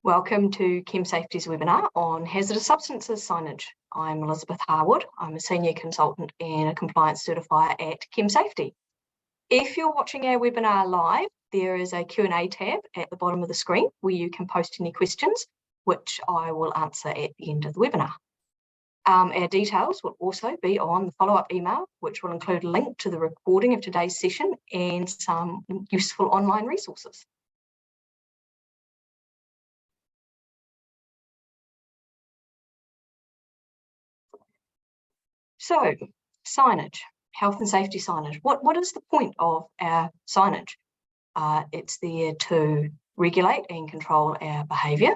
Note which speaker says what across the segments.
Speaker 1: Welcome to Chem Safety's webinar on hazardous substances signage. I'm Elizabeth Harwood. I'm a Senior Consultant and a Compliance Certifier at Chem Safety. If you're watching our webinar live, there is a Q&A tab at the bottom of the screen where you can post any questions, which I will answer at the end of the webinar. Our details will also be on the follow-up email, which will include a link to the recording of today's session and some useful online resources. So, signage, health and safety signage. What is the point of our signage? It's there to regulate and control our behaviour,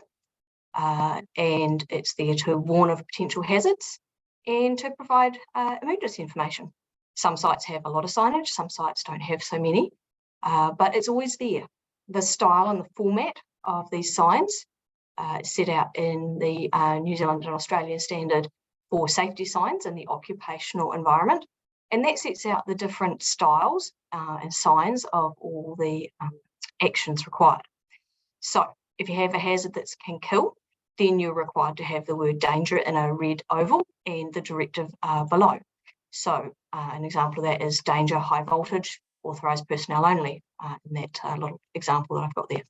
Speaker 1: and it's there to warn of potential hazards and to provide emergency information. Some sites have a lot of signage, some sites don't have so many, but it's always there. The style and the format of these signs is set out in the New Zealand and Australian standard for safety signs in the occupational environment, and that sets out the different styles and signs of all the actions required. So if you have a hazard that can kill, then you're required to have the word danger in a red oval and the directive below. So an example of that is danger, high voltage, authorised personnel only, in that little example that I've got there.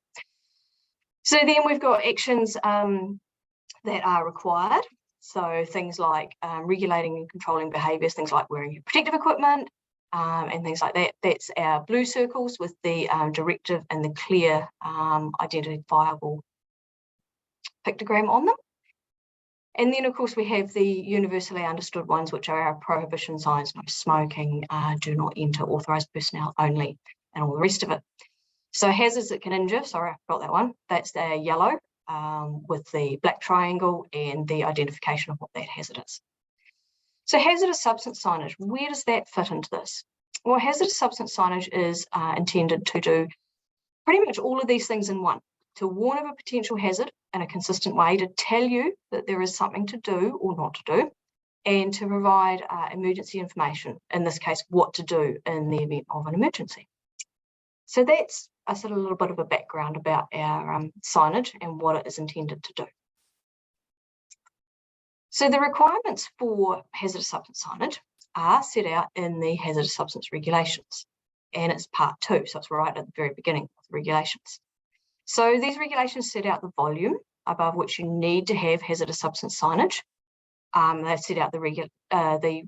Speaker 1: So then we've got actions that are required. So things like regulating and controlling behaviours, things like wearing your protective equipment and things like that. That's our blue circles with the directive and the clear identifiable pictogram on them. And then, of course, we have the universally understood ones, which are our prohibition signs: no smoking, do not enter, authorised personnel only, and all the rest of it. So hazards that can injure, sorry, I forgot that one. That's the yellow. With the black triangle and the identification of what that hazard is. So hazardous substance signage, where does that fit into this? Well, hazardous substance signage is intended to do pretty much all of these things in one: to warn of a potential hazard in a consistent way, to tell you that there is something to do or not to do, and to provide emergency information, in this case, what to do in the event of an emergency. So that's a sort of little bit of a background about our signage and what it is intended to do. So the requirements for hazardous substance signage are set out in the hazardous substance regulations, and it's part 2, so it's right at the very beginning of the regulations. So these regulations set out the volume above which you need to have hazardous substance signage. They've set out the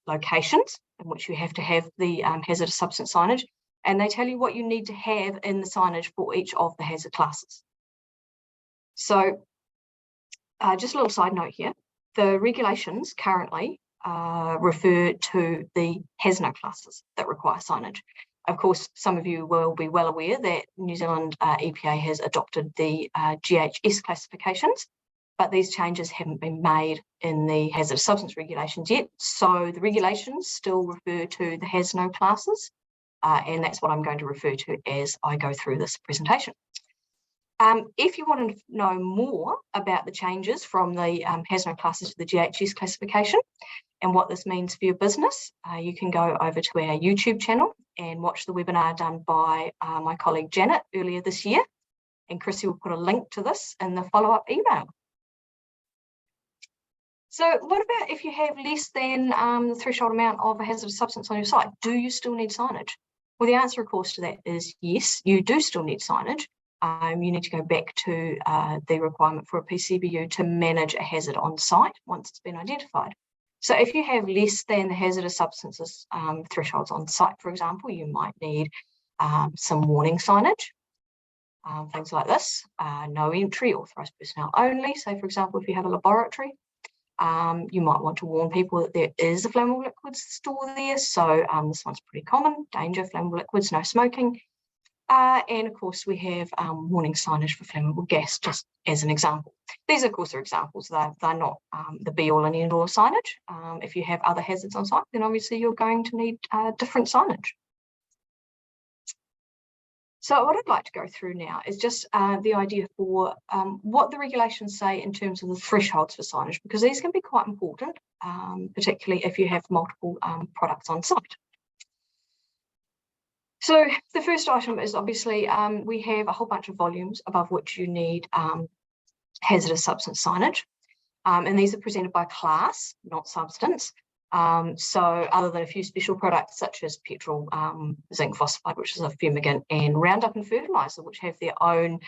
Speaker 1: locations in which you have to have the hazardous substance signage, and they tell you what you need to have in the signage for each of the hazard classes. So just a little side note here, the regulations currently refer to the HAZNO classes that require signage. Of course, some of you will be well aware that New Zealand EPA has adopted the GHS classifications, but these changes haven't been made in the hazardous substance regulations yet. So the regulations still refer to the HAZNO classes. And that's what I'm going to refer to as I go through this presentation. If you want to know more about the changes from the HAZNO classes to the GHS classification and what this means for your business, you can go over to our YouTube channel and watch the webinar done by my colleague Janet earlier this year. And Chrissy will put a link to this in the follow-up email. So what about if you have less than the threshold amount of a hazardous substance on your site? Do you still need signage? Well, the answer, of course, to that is yes, you do still need signage. You need to go back to the requirement for a PCBU to manage a hazard on site once it's been identified. So if you have less than the hazardous substances thresholds on site, for example, you might need some warning signage, things like this: no entry, authorised personnel only. So, for example, if you have a laboratory, you might want to warn people that there is a flammable liquids store there. So this one's pretty common: danger, flammable liquids, no smoking. And of course, we have warning signage for flammable gas, just as an example. These, of course, are examples. They're not the be-all and end-all of signage. If you have other hazards on site, then obviously you're going to need different signage. So what I'd like to go through now is just the idea for what the regulations say in terms of the thresholds for signage, because these can be quite important, particularly if you have multiple products on site. So the first item is obviously we have a whole bunch of volumes above which you need hazardous substance signage. And these are presented by class, not substance. So other than a few special products such as petrol, zinc phosphide, which is a fumigant, and Roundup and fertilizer, which have their own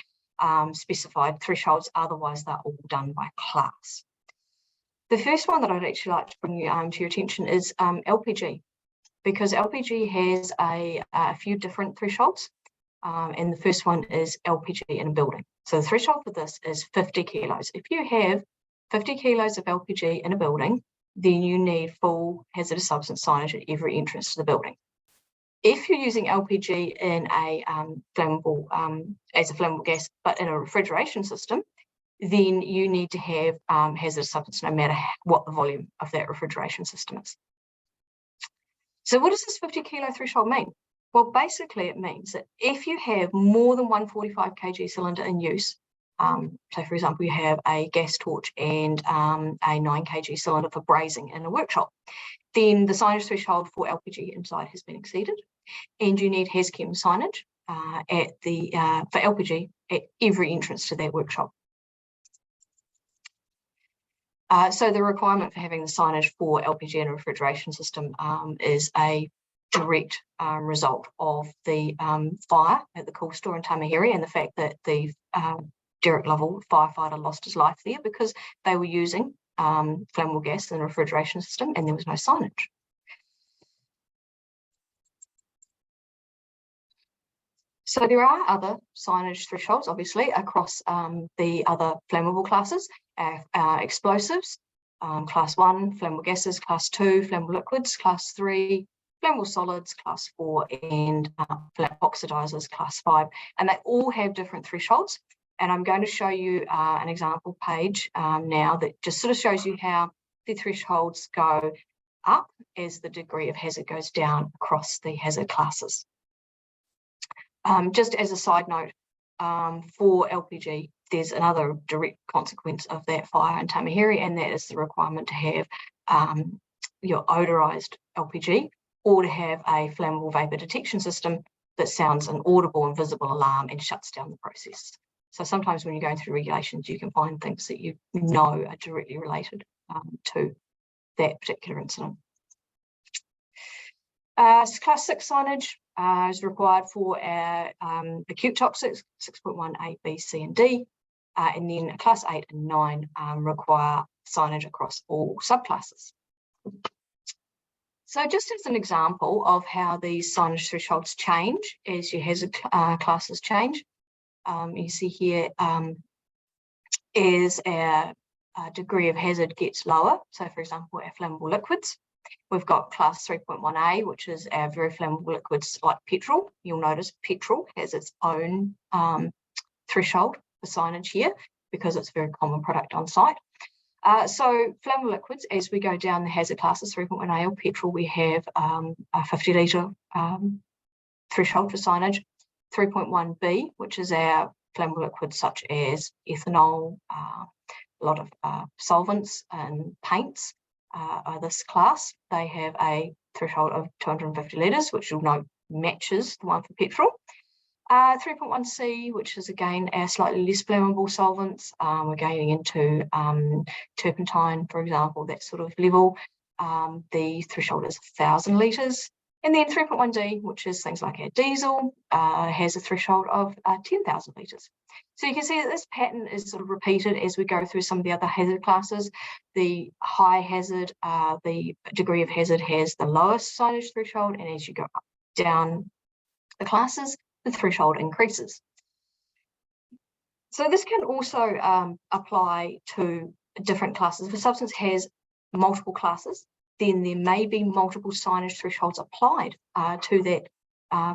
Speaker 1: specified thresholds, otherwise they're all done by class. The first one that I'd actually like to bring you to your attention is LPG, because LPG has a few different thresholds. And the first one is LPG in a building. So the threshold for this is 50 kilos. If you have 50 kilos of LPG in a building, then you need full hazardous substance signage at every entrance to the building. If you're using LPG in a flammable, as a flammable gas, but in a refrigeration system, then you need to have hazardous substance no matter what the volume of that refrigeration system is. So what does this 50 kilo threshold mean? Well, basically it means that if you have more than one 45 kg cylinder in use, so for example, you have a gas torch and a 9 kg cylinder for brazing in a workshop, then the signage threshold for LPG inside has been exceeded, and you need HazChem signage for LPG at every entrance to that workshop. So the requirement for having the signage for LPG in a refrigeration system is a direct result of the fire at the cool store in Tamaheri, and the fact that the Derek Lovell firefighter lost his life there because they were using flammable gas in a refrigeration system and there was no signage. So there are other signage thresholds, obviously, across the other flammable classes, explosives, class 1, flammable gases, class 2, flammable liquids, class 3, flammable solids, class 4, and oxidizers, class 5. And they all have different thresholds. And I'm going to show you an example page now that just sort of shows you how the thresholds go up as the degree of hazard goes down across the hazard classes. Just as a side note, for LPG, there's another direct consequence of that fire in Tamaheri, and that is the requirement to have your odorized LPG, or to have a flammable vapor detection system that sounds an audible and visible alarm and shuts down the process. So sometimes when you're going through regulations, you can find things that you know are directly related to that particular incident. Class 6 signage is required for our acute toxics, 6.1 A, B, C, and D. And then class 8 and 9 require signage across all subclasses. So just as an example of how these signage thresholds change as your hazard classes change, you see here as our degree of hazard gets lower. So for example, our flammable liquids, we've got class 3.1A, which is our very flammable liquids like petrol. You'll notice petrol has its own threshold for signage here because it's a very common product on site. So flammable liquids, as we go down the hazard classes, 3.1A or petrol, we have a 50 litre threshold for signage. 3.1B, which is our flammable liquids such as ethanol, a lot of solvents and paints are this class. They have a threshold of 250 litres, which you'll note matches the one for petrol. 3.1C, which is again our slightly less flammable solvents. We're going into turpentine, for example, that sort of level. The threshold is 1,000 litres. And then 3.1D, which is things like our diesel, has a threshold of 10,000 litres. So you can see that this pattern is sort of repeated as we go through some of the other hazard classes. The high hazard, the degree of hazard has the lowest signage threshold, and as you go up, down the classes, the threshold increases. So this can also apply to different classes. If a substance has multiple classes, then there may be multiple signage thresholds applied to that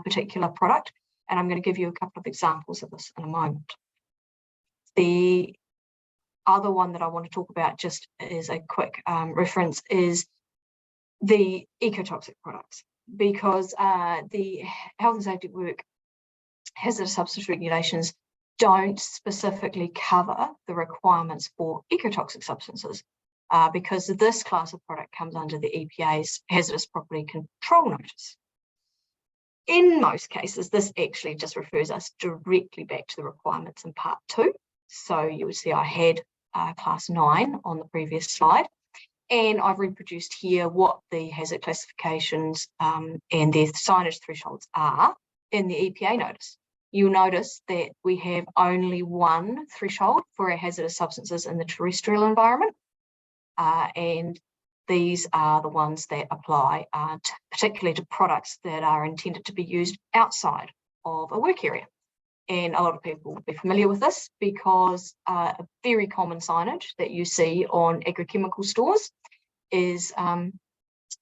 Speaker 1: particular product. And I'm going to give you a couple of examples of this in a moment. The other one that I want to talk about just as a quick reference is the ecotoxic products, because the health and safety at work hazardous substance regulations don't specifically cover the requirements for ecotoxic substances. Because this class of product comes under the EPA's Hazardous Property Control Notice. In most cases, this actually just refers us directly back to the requirements in Part 2. So you would see I had Class 9 on the previous slide, and I've reproduced here what the hazard classifications and their signage thresholds are in the EPA notice. You'll notice that we have only one threshold for our hazardous substances in the terrestrial environment, and these are the ones that apply particularly to products that are intended to be used outside of a work area. And a lot of people will be familiar with this because a very common signage that you see on agrochemical stores is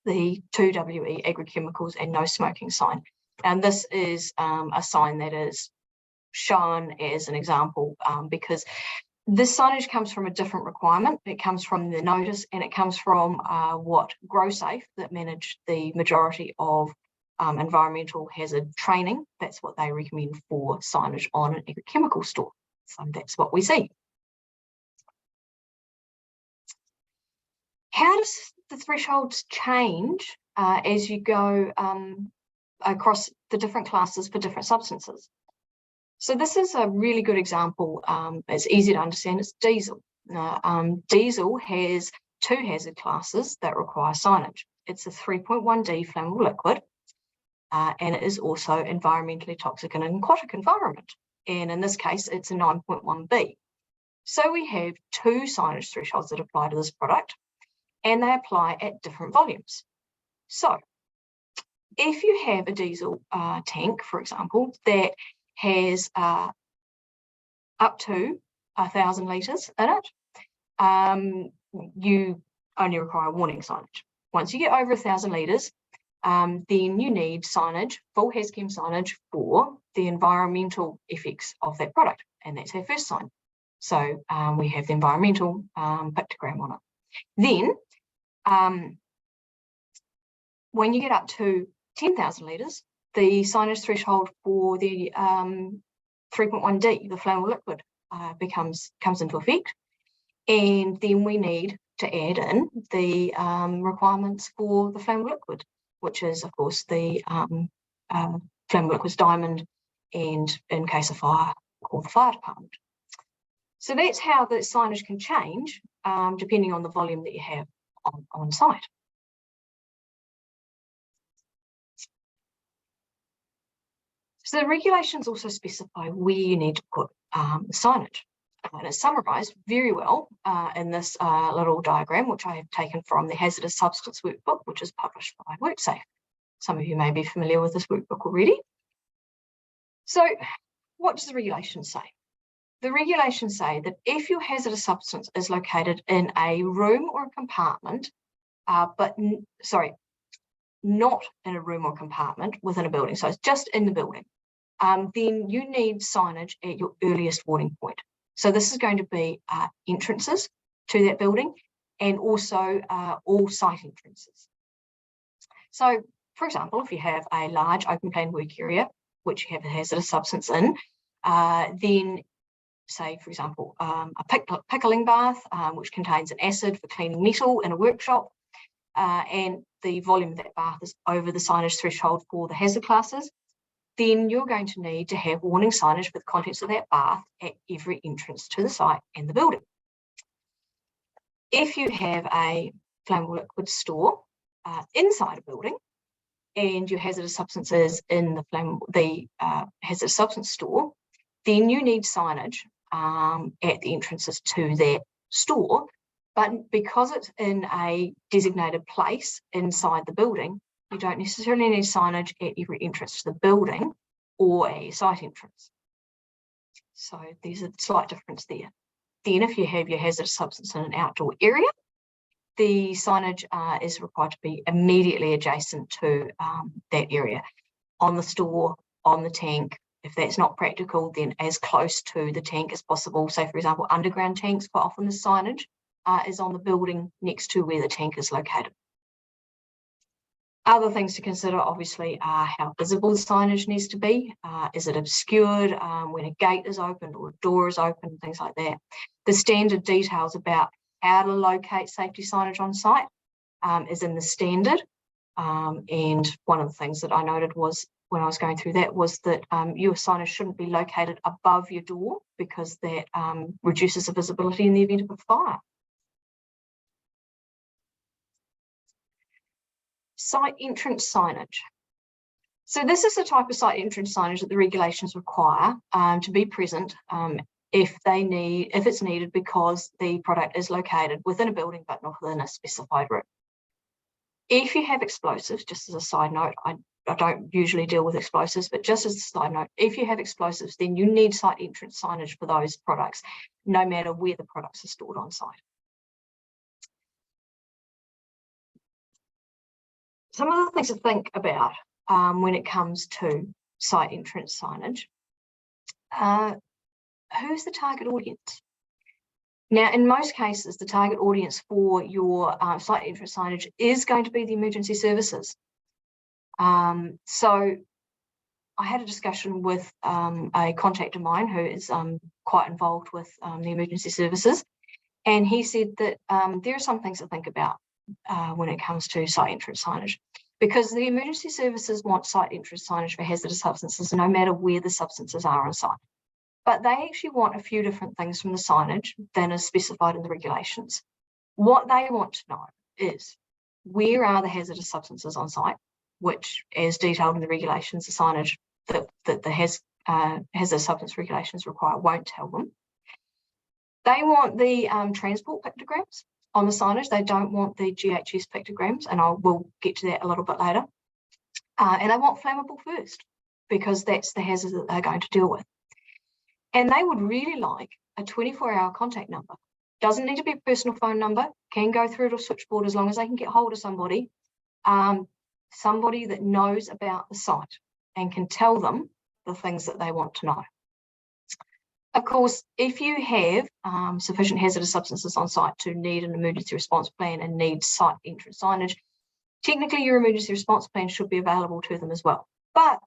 Speaker 1: the 2WE agrochemicals and no smoking sign. And this is a sign that is shown as an example because this signage comes from a different requirement. It comes from the notice, and it comes from what GrowSafe, that manage the majority of environmental hazard training. That's what they recommend for signage on an agrochemical store. So that's what we see. How does the thresholds change as you go across the different classes for different substances? So this is a really good example. It's easy to understand. It's diesel. Diesel has two hazard classes that require signage. It's a 3.1D flammable liquid, and it is also environmentally toxic in an aquatic environment. And in this case, it's a 9.1B. So we have two signage thresholds that apply to this product, and they apply at different volumes. So if you have a diesel tank, for example, that has up to 1,000 litres in it, you only require warning signage. Once you get over 1,000 litres, then you need signage, full HazChem signage for the environmental effects of that product, and that's our first sign. So we have the environmental pictogram on it. Then, when you get up to 10,000 litres, the signage threshold for the 3.1D, the flammable liquid, comes into effect, and then we need to add in the requirements for the flammable liquid, which is, of course, the flammable liquids diamond, and in case of fire, call the fire department. So that's how the signage can change depending on the volume that you have on site. So the regulations also specify where you need to put signage. And it's summarised very well in this little diagram, which I have taken from the Hazardous Substance workbook, which is published by WorkSafe. Some of you may be familiar with this workbook already. So what does the regulation say? The regulations say that if your hazardous substance is located in a room or a compartment, not in a room or compartment within a building, so it's just in the building, then you need signage at your earliest warning point. So this is going to be entrances to that building, and also all site entrances. So, for example, if you have a large open plan work area, which you have a hazardous substance in, then say, for example, a pickling bath, which contains an acid for cleaning metal in a workshop, and the volume of that bath is over the signage threshold for the hazard classes, then you're going to need to have warning signage for the contents of that bath at every entrance to the site and the building. If you have a flammable liquid store inside a building, and your hazardous substances in the hazardous substance store, then you need signage at the entrances to that store. But because it's in a designated place inside the building, you don't necessarily need signage at every entrance to the building or a site entrance. So there's a slight difference there. Then if you have your hazardous substance in an outdoor area, the signage is required to be immediately adjacent to that area, on the store, on the tank. If that's not practical, then as close to the tank as possible. So, for example, underground tanks, quite often the signage is on the building next to where the tank is located. Other things to consider, obviously, are how visible the signage needs to be. Is it obscured when a gate is opened or a door is open, things like that. The standard details about how to locate safety signage on site is in the standard. And one of the things that I noted was when I was going through that was that your signage shouldn't be located above your door because that reduces the visibility in the event of a fire. Site entrance signage. So this is the type of site entrance signage that the regulations require to be present if it's needed because the product is located within a building but not within a specified room. If you have explosives, just as a side note, I don't usually deal with explosives, but just as a side note, if you have explosives, then you need site entrance signage for those products, no matter where the products are stored on site. Some of the things to think about when it comes to site entrance signage. Who's the target audience? Now, in most cases, the target audience for your site entrance signage is going to be the emergency services. So I had a discussion with a contact of mine who is quite involved with the emergency services, and he said that there are some things to think about when it comes to site entrance signage, because the emergency services want site entrance signage for hazardous substances no matter where the substances are on site. But they actually want a few different things from the signage than is specified in the regulations. What they want to know is where are the hazardous substances on site, which, as detailed in the regulations, the signage that the hazardous substance regulations require won't tell them. They want the transport pictograms on the signage. They don't want the GHS pictograms, and we'll get to that a little bit later. And they want flammable first, because that's the hazard that they're going to deal with. And they would really like a 24-hour contact number. Doesn't need to be a personal phone number, can go through to a switchboard as long as they can get hold of somebody, somebody that knows about the site and can tell them the things that they want to know. Of course, if you have sufficient hazardous substances on site to need an emergency response plan and need site entrance signage, technically your emergency response plan should be available to them as well. But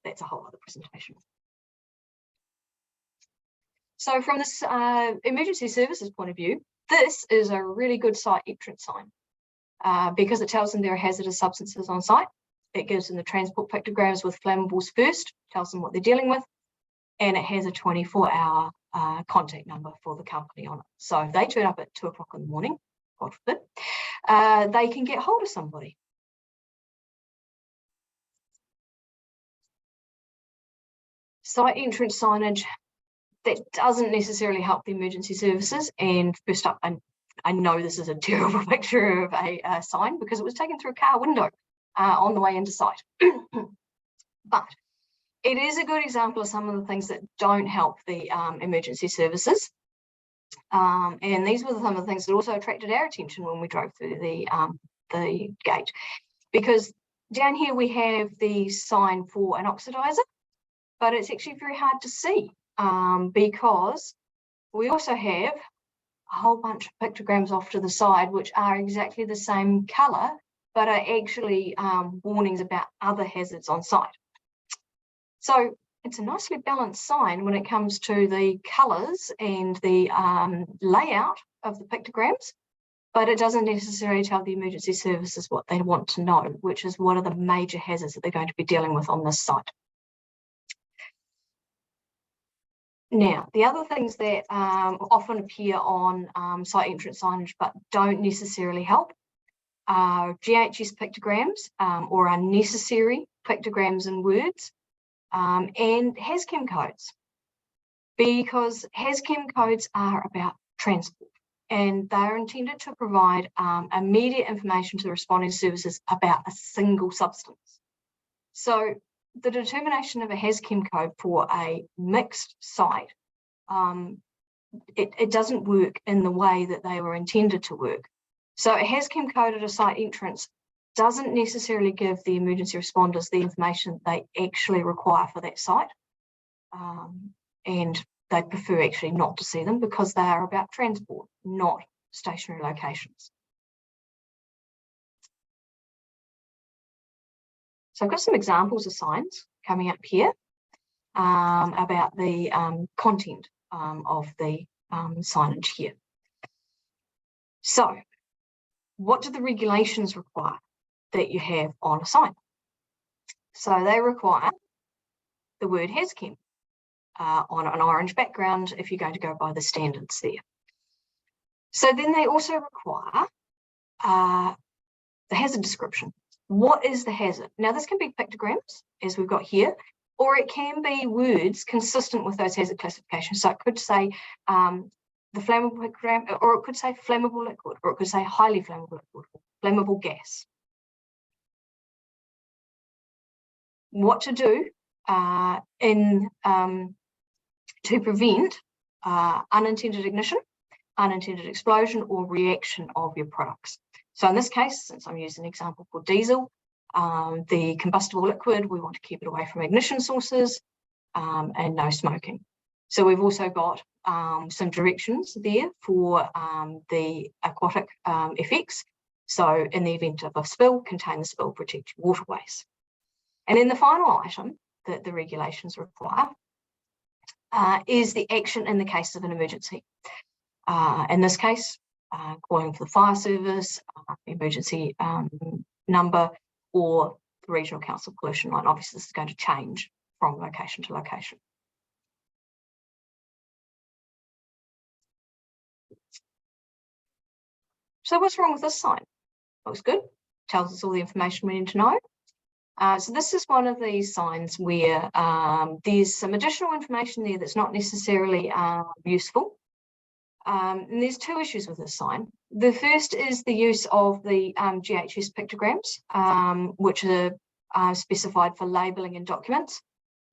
Speaker 1: that's a whole other presentation. So from this emergency services point of view, this is a really good site entrance sign because it tells them there are hazardous substances on site. It gives them the transport pictograms with flammables first, tells them what they're dealing with, and it has a 24-hour contact number for the company on it. So if they turn up at 2 o'clock in the morning, God forbid, they can get hold of somebody. Site entrance signage, that doesn't necessarily help the emergency services. And first up, I know this is a terrible picture of a sign because it was taken through a car window on the way into site. But it is a good example of some of the things that don't help the emergency services. And these were some of the things that also attracted our attention when we drove through the gate. Because down here we have the sign for an oxidizer, but it's actually very hard to see. Because we also have a whole bunch of pictograms off to the side which are exactly the same colour but are actually warnings about other hazards on site. So it's a nicely balanced sign when it comes to the colours and the layout of the pictograms, but it doesn't necessarily tell the emergency services what they want to know, which is what are the major hazards that they're going to be dealing with on this site. Now, the other things that often appear on site entrance signage but don't necessarily help are GHS pictograms or unnecessary pictograms and words, and HazChem codes, because HazChem codes are about transport and they are intended to provide immediate information to the responding services about a single substance. So the determination of a HazChem code for a mixed site, it doesn't work in the way that they were intended to work. So a HazChem code at a site entrance doesn't necessarily give the emergency responders the information they actually require for that site. And they prefer actually not to see them because they are about transport, not stationary locations. So I've got some examples of signs coming up here about the content of the signage here. So what do the regulations require that you have on a sign? So they require the word HazChem on an orange background if you're going to go by the standards there. So then they also require the hazard description. What is the hazard? Now this can be pictograms, as we've got here, or it can be words consistent with those hazard classifications. So it could say the flammable pictogram, or it could say flammable liquid, or it could say highly flammable liquid, flammable gas. What to do to prevent unintended ignition, unintended explosion, or reaction of your products. So in this case, since I'm using an example for diesel, the combustible liquid, we want to keep it away from ignition sources and no smoking. So we've also got some directions there for the aquatic effects. So in the event of a spill, contain the spill, protect your waterways. And then the final item that the regulations require is the action in the case of an emergency. In this case, calling for the fire service, emergency number, or the regional council pollution line. Obviously, this is going to change from location to location. So what's wrong with this sign? Looks good, tells us all the information we need to know. So this is one of these signs where there's some additional information there that's not necessarily useful. And there's two issues with this sign. The first is the use of the GHS pictograms, which are specified for labelling in documents.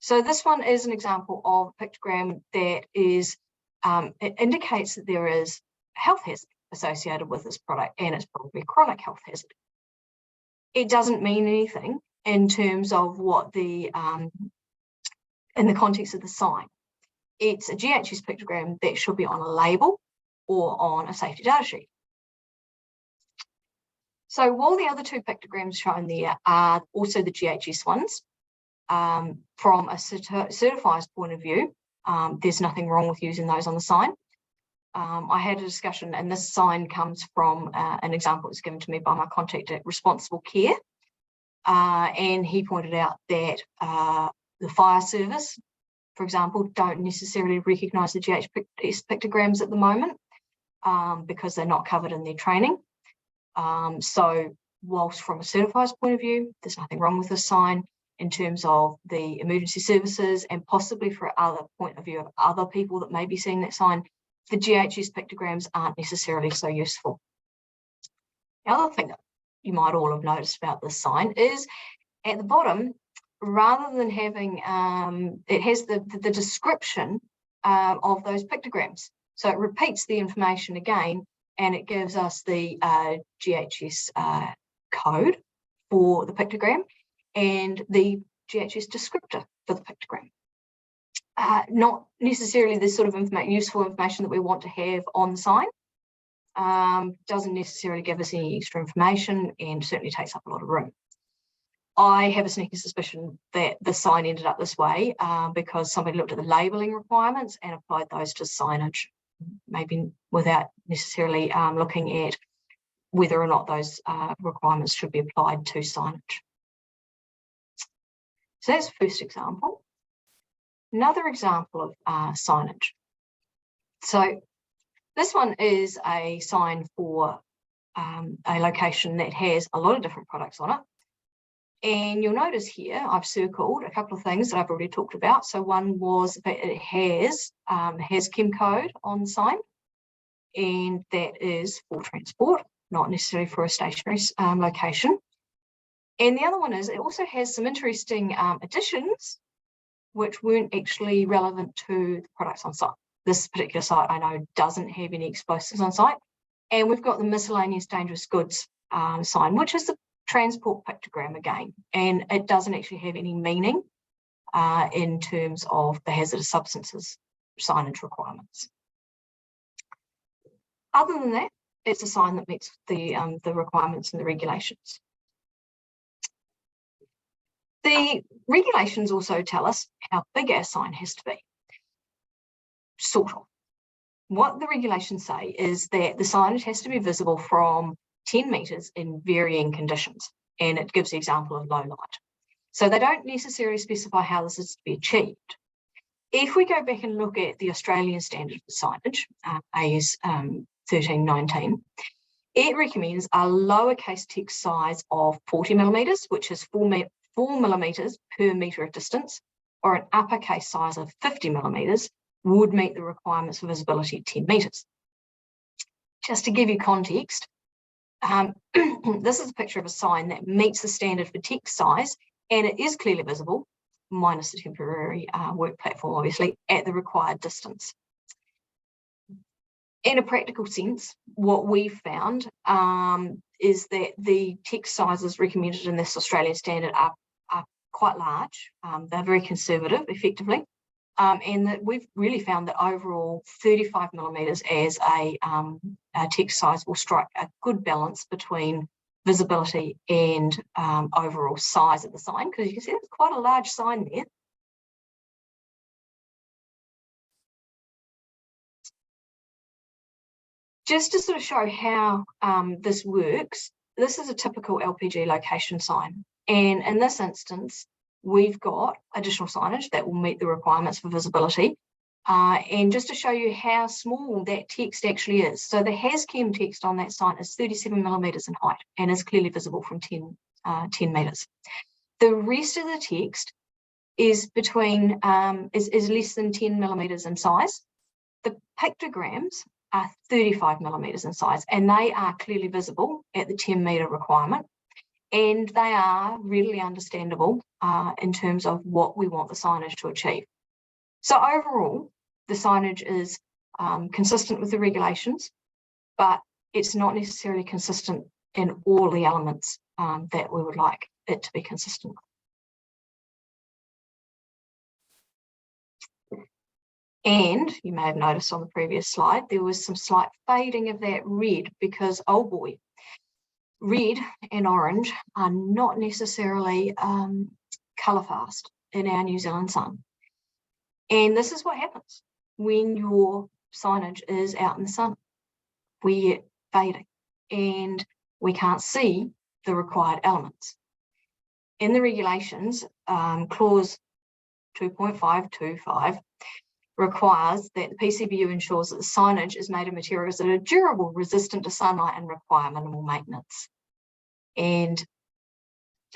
Speaker 1: So this one is an example of a pictogram that is, it indicates that there is health hazard associated with this product, and it's probably chronic health hazard. It doesn't mean anything in terms of what the, in the context of the sign. It's a GHS pictogram that should be on a label or on a safety data sheet. So while the other two pictograms shown there are also the GHS ones, from a certifier's point of view, there's nothing wrong with using those on the sign. I had a discussion, and this sign comes from an example that was given to me by my contact at Responsible Care. And he pointed out that the fire service, for example, don't necessarily recognise the GHS pictograms at the moment because they're not covered in their training. So whilst from a certifier's point of view, there's nothing wrong with this sign, in terms of the emergency services and possibly for other point of view of other people that may be seeing that sign, the GHS pictograms aren't necessarily so useful. The other thing that you might all have noticed about this sign is at the bottom, rather than having, it has the description of those pictograms. So it repeats the information again, and it gives us the GHS code for the pictogram and the GHS descriptor for the pictogram. Not necessarily the sort of useful information that we want to have on the sign. Doesn't necessarily give us any extra information and certainly takes up a lot of room. I have a sneaky suspicion that the sign ended up this way because somebody looked at the labelling requirements and applied those to signage, maybe without necessarily looking at whether or not those requirements should be applied to signage. So that's the first example. Another example of signage. So this one is a sign for a location that has a lot of different products on it. And you'll notice here, I've circled a couple of things that I've already talked about. So one was that it has HazChem code on the sign, and that is for transport, not necessarily for a stationary location. And the other one is it also has some interesting additions which weren't actually relevant to the products on site. This particular site I know doesn't have any explosives on site. And we've got the miscellaneous dangerous goods sign, which is the transport pictogram again. And it doesn't actually have any meaning in terms of the hazardous substances signage requirements. Other than that, it's a sign that meets the requirements and the regulations. The regulations also tell us how big our sign has to be, sort of. What the regulations say is that the signage has to be visible from 10 metres in varying conditions, and it gives the example of low light. So they don't necessarily specify how this is to be achieved. If we go back and look at the Australian standard for signage, AS 1319, it recommends a lowercase text size of 40 millimetres, which is 4 millimetres per metre of distance, or an uppercase size of 50 millimetres would meet the requirements for visibility at 10 metres. Just to give you context, this is a picture of a sign that meets the standard for text size, and it is clearly visible, minus the temporary work platform, obviously, at the required distance. In a practical sense, what we've found is that the text sizes recommended in this Australian standard are quite large. They're very conservative, effectively, and that we've really found that overall 35 millimetres as a text size will strike a good balance between visibility and overall size of the sign, because you can see it's quite a large sign there. Just to sort of show how this works, this is a typical LPG location sign. And in this instance, we've got additional signage that will meet the requirements for visibility. And just to show you how small that text actually is. So the HazChem text on that sign is 37 millimetres in height and is clearly visible from 10 metres. The rest of the text is between is less than 10 millimetres in size. The pictograms are 35 millimetres in size, and they are clearly visible at the 10 metre requirement. And they are readily understandable in terms of what we want the signage to achieve. So overall, the signage is consistent with the regulations, but it's not necessarily consistent in all the elements that we would like it to be consistent with. And you may have noticed on the previous slide, there was some slight fading of that red because, oh boy, red and orange are not necessarily colour fast in our New Zealand sun. And this is what happens when your signage is out in the sun. We get fading and we can't see the required elements. In the regulations, clause 2.525 requires that the PCBU ensures that the signage is made of materials that are durable, resistant to sunlight, and require minimal maintenance. And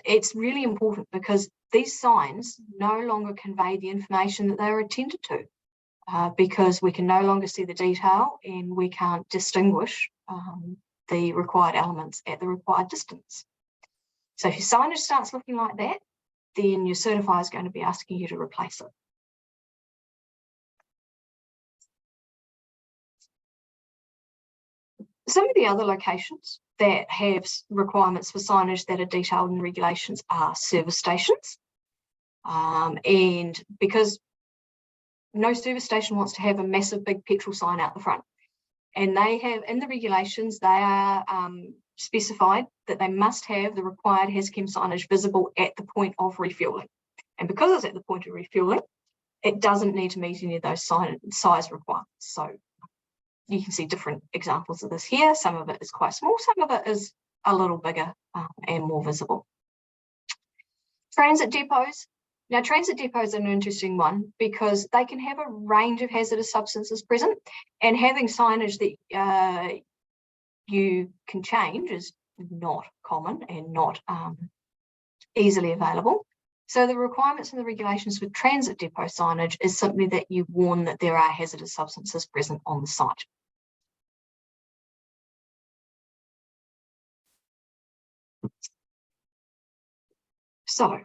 Speaker 1: it's really important because these signs no longer convey the information that they are intended to, because we can no longer see the detail and we can't distinguish the required elements at the required distance. So if your signage starts looking like that, then your certifier is going to be asking you to replace it. Some of the other locations that have requirements for signage that are detailed in regulations are service stations. And because no service station wants to have a massive big petrol sign out the front. And they have, in the regulations, they are specified that they must have the required HazChem signage visible at the point of refuelling. And because it's at the point of refuelling, it doesn't need to meet any of those size requirements. So you can see different examples of this here. Some of it is quite small, some of it is a little bigger and more visible. Transit depots. Now, transit depots are an interesting one because they can have a range of hazardous substances present, and having signage that you can change is not common and not easily available. So the requirements and the regulations for transit depot signage is simply that you warn that there are hazardous substances present on the site. So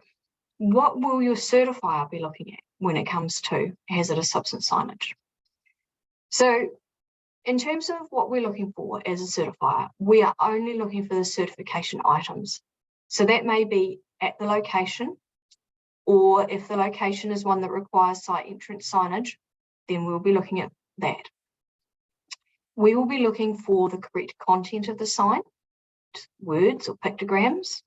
Speaker 1: what will your certifier be looking at when it comes to hazardous substance signage? So in terms of what we're looking for as a certifier, we are only looking for the certification items. So that may be at the location, or if the location is one that requires site entrance signage, then we'll be looking at that. We will be looking for the correct content of the sign, words or pictograms.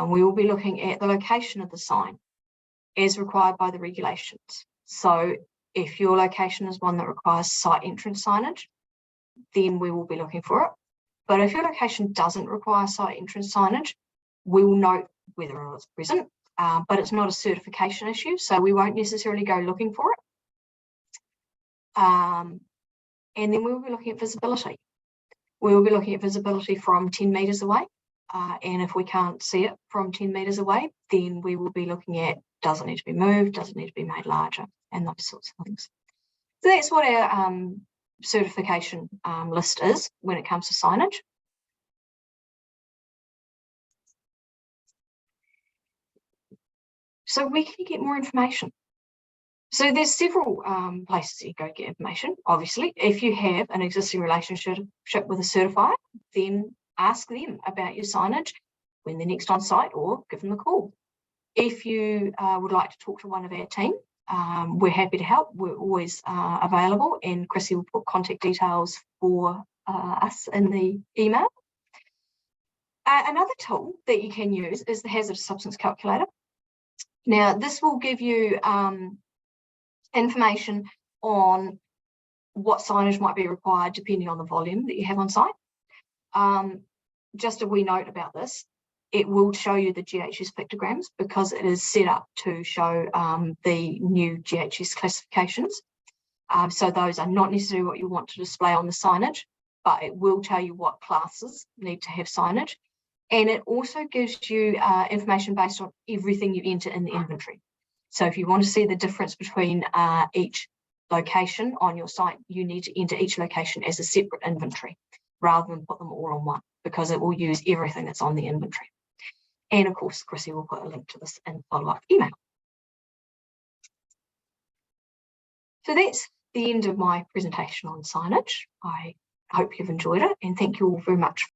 Speaker 1: We will be looking at the location of the sign as required by the regulations. So if your location is one that requires site entrance signage, then we will be looking for it. But if your location doesn't require site entrance signage, we will note whether or not it's present, but it's not a certification issue, so we won't necessarily go looking for it. And then we will be looking at visibility. We will be looking at visibility from 10 metres away. And if we can't see it from 10 metres away, then we will be looking at, does it need to be moved, does it need to be made larger, and those sorts of things. So that's what our certification list is when it comes to signage. So where can you get more information? So there's several places you go get information. Obviously, if you have an existing relationship with a certifier, then ask them about your signage when they're next on site, or give them a call. If you would like to talk to one of our team, we're happy to help. We're always available, and Chrissy will put contact details for us in the email. Another tool that you can use is the Hazardous Substance Calculator. Now, this will give you information on what signage might be required depending on the volume that you have on site. Just a wee note about this, it will show you the GHS pictograms because it is set up to show the new GHS classifications. So those are not necessarily what you want to display on the signage, but it will tell you what classes need to have signage. And it also gives you information based on everything you enter in the inventory. So if you want to see the difference between each location on your site, you need to enter each location as a separate inventory rather than put them all on one, because it will use everything that's on the inventory. And of course, Chrissy will put a link to this in the follow-up email. So that's the end of my presentation on signage. I hope you've enjoyed it, and thank you all very much